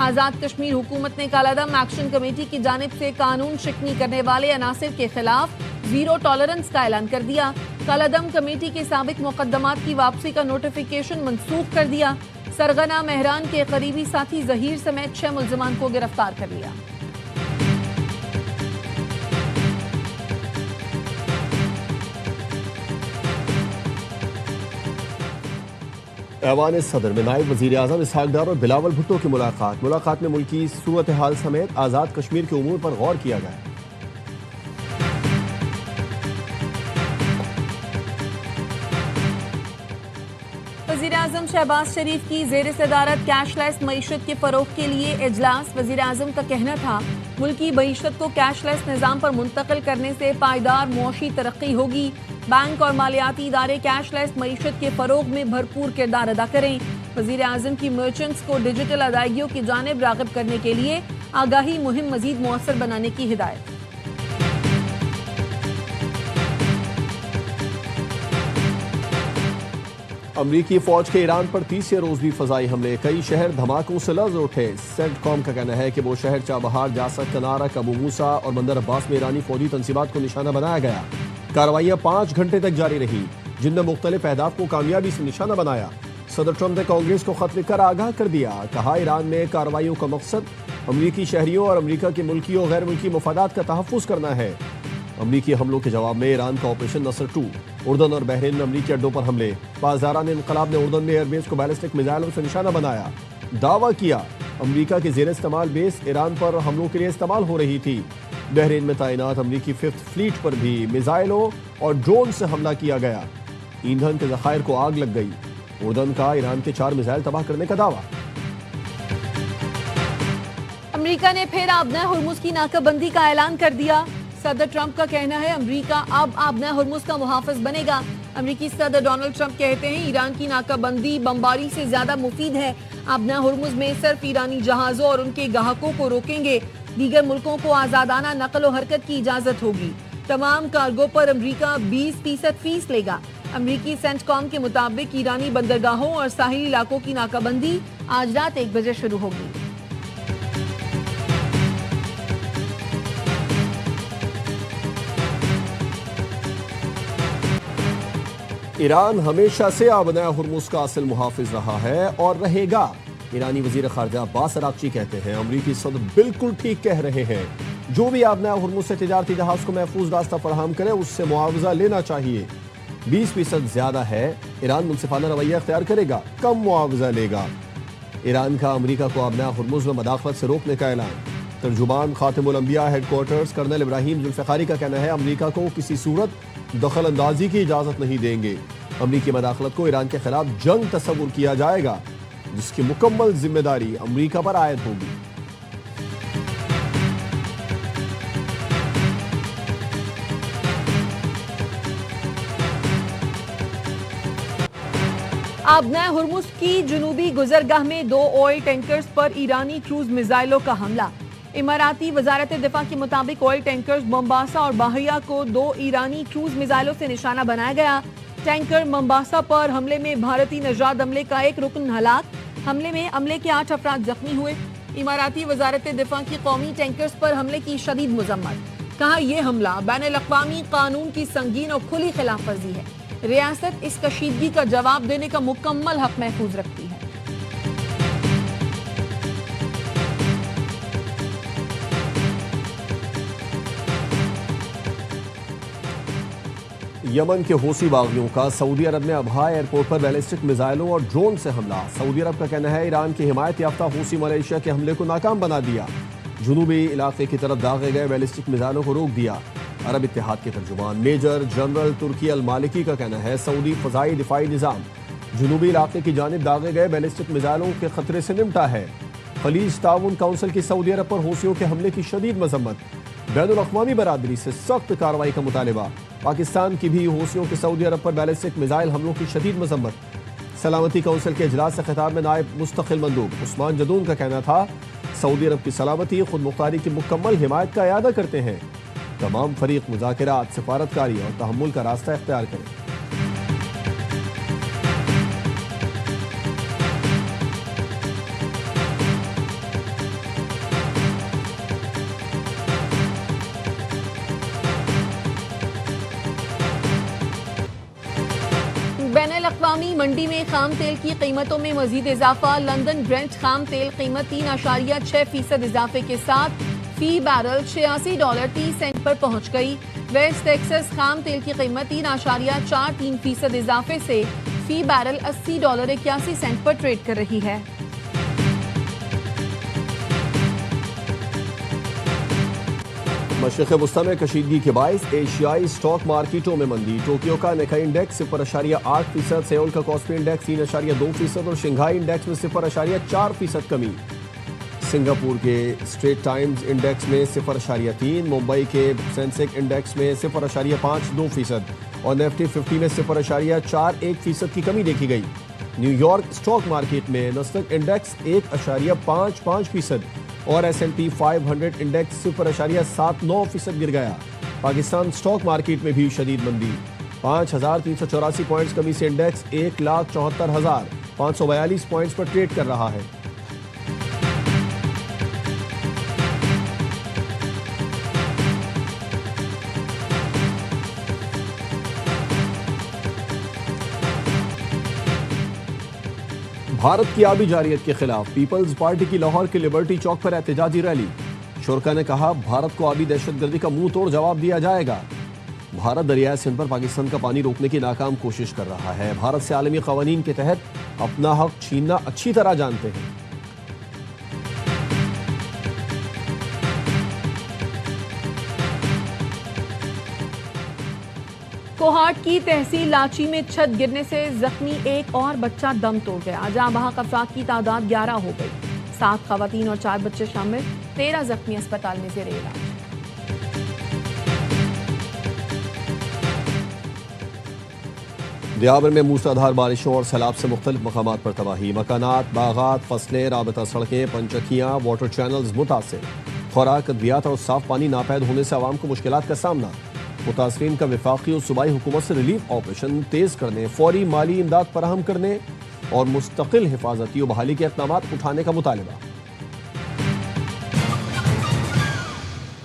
آزاد کشمیر حکومت نے کالعدم action committee کی جانب سے قانون شکنی کرنے والے عناصر کے خلاف زیرو ٹالرنس کا اعلان کر دیا۔ کالعدم کمیٹی کے سابق مقدمات کی واپسی کا نوٹیفیکیشن منسوخ کر دیا۔ سرغنہ مہران کے قریبی ساتھی ظہیر سمیت 6 ملزمان کو گرفتار کر لیا۔ ایوان صدر میں نائب وزیر اعظم اسحاق ڈار اور بلاول بھٹو کی ملاقات میں ملکی صورتحال سمیت آزاد کشمیر کے امور پر غور کیا گیا۔ وزیر اعظم شہباز شریف کی زیر صدارت کیش لیس معیشت کے فروغ کے لیے اجلاس۔ وزیر اعظم کا کہنا تھا ملکی معیشت کو کیش لیس نظام پر منتقل کرنے سے پائیدار معاشی ترقی ہوگی۔ بینک اور مالیاتی ادارے کیش لیس معیشت کے فروغ میں بھرپور کردار ادا کریں۔ وزیر اعظم کی مرچنٹس کو ڈیجیٹل ادائیگیوں کی جانب راغب کرنے کے لیے آگاہی مہم مزید مؤثر بنانے کی ہدایت۔ امریکی فوج کے ایران پر تیسرے روز بھی فضائی حملے، کئی شہر دھماکوں سے لرز اٹھے۔ سینٹ کام کا کہنا ہے کہ وہ شہر چابہار، جاسک، کنارک، ابو موسیٰ اور بندر عباس میں ایرانی فوجی تنصیبات کو نشانہ بنایا گیا۔ کارروائیاں 5 گھنٹے تک جاری رہی جن میں مختلف اہداف کو کامیابی سے نشانہ بنایا۔ صدر ٹرمپ نے کانگریس کو خط لکھ کر آگاہ کر دیا، کہا ایران میں کارروائیوں کا مقصد امریکی شہریوں اور امریکہ کے ملکی اور غیر ملکی مفادات کا تحفظ کرنا ہے۔ امریکی حملوں کے جواب میں ایران کا آپریشن نصر 2، اردن اور بحرین میں امریکی اڈوں پر حملے۔ پاسداران انقلاب نے اردن میں ایئر بیس کو بیلسٹک میزائلوں سے نشانہ بنایا، دعویٰ کیا امریکہ کی زیر استعمال بیس ایران پر حملوں کے لیے استعمال ہو رہی تھی۔ بحرین میں تعینات امریکی 5th فلیٹ پر بھی میزائلوں اور ڈرون سے حملہ کیا گیا، ایندھن کے ذخائر کو آگ لگ گئی۔ اردن کا ایران کے 4 میزائل تباہ کرنے کا دعویٰ۔ امریکہ نے پھر آبنۂ ہرمز کی ناکہ بندی کا اعلان کر دیا۔ صدر ٹرمپ کا کہنا ہے امریکہ اب آبنۂ ہرمز کا محافظ بنے گا۔ امریکی صدر ڈونلڈ ٹرمپ کہتے ہیں ایران کی ناکہ بندی بمباری سے زیادہ مفید ہے۔ آبنۂ ہرمز میں صرف ایرانی جہازوں اور ان کے گاہکوں کو روکیں گے، دیگر ملکوں کو آزادانہ نقل و حرکت کی اجازت ہوگی۔ تمام کارگو پر امریکہ 20% فیس لے گا۔ امریکی سینٹ کام کے مطابق ایرانی بندرگاہوں اور ساحلی علاقوں کی ناکہ بندی آج رات 1 بجے شروع ہوگی۔ ایران ہمیشہ سے آبنۂ ہرمز کا اصل محافظ رہا ہے اور رہے گا، ایرانی وزیر خارجہ عباس اراغچی کہتے ہیں۔ امریکی صدر بالکل ٹھیک کہہ رہے ہیں، جو بھی آبنۂ ہرمز سے تجارتی جہاز کو محفوظ راستہ فراہم کرے اس سے معاوضہ لینا چاہیے۔ 20% زیادہ ہے، ایران منصفانہ رویہ اختیار کرے گا، کم معاوضہ لے گا۔ ایران کا امریکہ کو آبنۂ ہرمز میں مداخلت سے روکنے کا اعلان۔ ترجمان خاتم الانبیاء ہیڈ کوارٹرز کرنل ابراہیم ذوالفقاری کا کہنا ہے امریکہ کو کسی صورت دخل اندازی کی اجازت نہیں دیں گے۔ امریکی مداخلت کو ایران کے خلاف جنگ تصور کیا جائے گا، جس کی مکمل ذمہ داری امریکہ پر عائد ہوگی۔ آبنۂ ہرمز کی جنوبی گزرگاہ میں 2 آئل ٹینکرز پر ایرانی کروز میزائلوں کا حملہ۔ اماراتی وزارت دفاع کے مطابق آئل ٹینکرز مومباسا اور باہیا کو 2 ایرانی کروز میزائلوں سے نشانہ بنایا گیا۔ ٹینکر مومباسا پر حملے میں بھارتی نژاد عملے کا 1 رکن ہلاک، حملے میں عملے کے 8 افراد زخمی ہوئے۔ اماراتی وزارت دفاع کی قومی ٹینکرز پر حملے کی شدید مذمت، کہا یہ حملہ بین الاقوامی قانون کی سنگین اور کھلی خلاف ورزی ہے، ریاست اس کشیدگی کا جواب دینے کا مکمل حق محفوظ رکھتی ہے۔ یمن کے حوثی باغیوں کا سعودی عرب میں ابہا ایئرپورٹ پر بیلسٹک میزائلوں اور ڈرون سے حملہ۔ سعودی عرب کا کہنا ہے ایران کی حمایت یافتہ حوثی ملیشیا کے حملے کو ناکام بنا دیا، جنوبی علاقے کی طرف داغے گئے بیلسٹک میزائلوں کو روک دیا۔ عرب اتحاد کے ترجمان میجر جنرل ترکی المالکی کا کہنا ہے سعودی فضائی دفاعی نظام جنوبی علاقے کی جانب داغے گئے بیلسٹک میزائلوں کے خطرے سے نمٹا ہے۔ خلیج تعاون کونسل کی سعودی عرب پر حوثیوں کے حملے کی شدید مذمت، بین الاقوامی برادری سے سخت کارروائی کا مطالبہ۔ پاکستان کی بھی حوثیوں کے سعودی عرب پر بیلسٹک میزائل حملوں کی شدید مذمت۔ سلامتی کونسل کے اجلاس سے خطاب میں نائب مستقل مندوب عثمان جدون کا کہنا تھا سعودی عرب کی سلامتی، خود مختاری کی مکمل حمایت کا اعادہ کرتے ہیں، تمام فریق مذاکرات، سفارتکاری اور تحمل کا راستہ اختیار کریں۔ اقوامی منڈی میں خام تیل کی قیمتوں میں مزید اضافہ. لندن برنٹ خام تیل قیمت 3.6% اضافے کے ساتھ فی بیرل $86.30 پر پہنچ گئی. ویسٹ ٹیکسس خام تیل کی قیمت 3.43% اضافے سے فی بیرل $80.81 پر ٹریڈ کر رہی ہے. مشرق وسطی میں کشیدگی کے باعث ایشیائی سٹاک مارکیٹوں میں مندی. ٹوکیو کا نکائی انڈیکس 0.8%، سیول کا کاسپی انڈیکس 3.2% اور شنگھائی انڈیکس میں 0.4% کمی. سنگاپور کے اسٹریٹ ٹائمز انڈیکس میں 0.3%، ممبئی کے سینسیک انڈیکس میں 0.52% اور نیفٹی 50 میں 0.41% کی کمی دیکھی گئی. نیو یارک سٹاک مارکیٹ میں نسدق انڈیکس 1.55% اور S&P 500 انڈیکس 0.79% گر گیا. پاکستان سٹاک مارکیٹ میں بھی شدید مندی. 5,384 پوائنٹس کمی سے انڈیکس 1,74,542 پوائنٹس پر ٹریڈ کر رہا ہے. بھارت کی آبی جارحیت کے خلاف پیپلز پارٹی کی لاہور کے لبرٹی چوک پر احتجاجی ریلی. شرکا نے کہا بھارت کو آبی دہشت گردی کا منہ توڑ جواب دیا جائے گا. بھارت دریائے سندھ پر پاکستان کا پانی روکنے کی ناکام کوشش کر رہا ہے. بھارت سے عالمی قوانین کے تحت اپنا حق چھیننا اچھی طرح جانتے ہیں. کوہاٹ کی تحصیل لاچی میں چھت گرنے سے زخمی ایک اور بچہ دم توڑ گیا. جہاں بحق افراد کی تعداد 11 ہو گئی. 7 خواتین اور 4 بچے شامل. 13 زخمی اسپتال میں زیر علاج. دیابر میں موسلادھار بارشوں اور سیلاب سے مختلف مقامات پر تباہی. مکانات، باغات، فصلیں، رابطہ سڑکیں، پنچکیاں، واٹر چینلز متاثر. خوراک، ادویات اور صاف پانی ناپید ہونے سے عوام کو مشکلات کا سامنا. متاثرین کا وفاقی اور صوبائی حکومت سے ریلیف آپریشن تیز کرنے، فوری مالی امداد فراہم کرنے اور مستقل حفاظتی و بحالی کے اقدامات اٹھانے کا مطالبہ.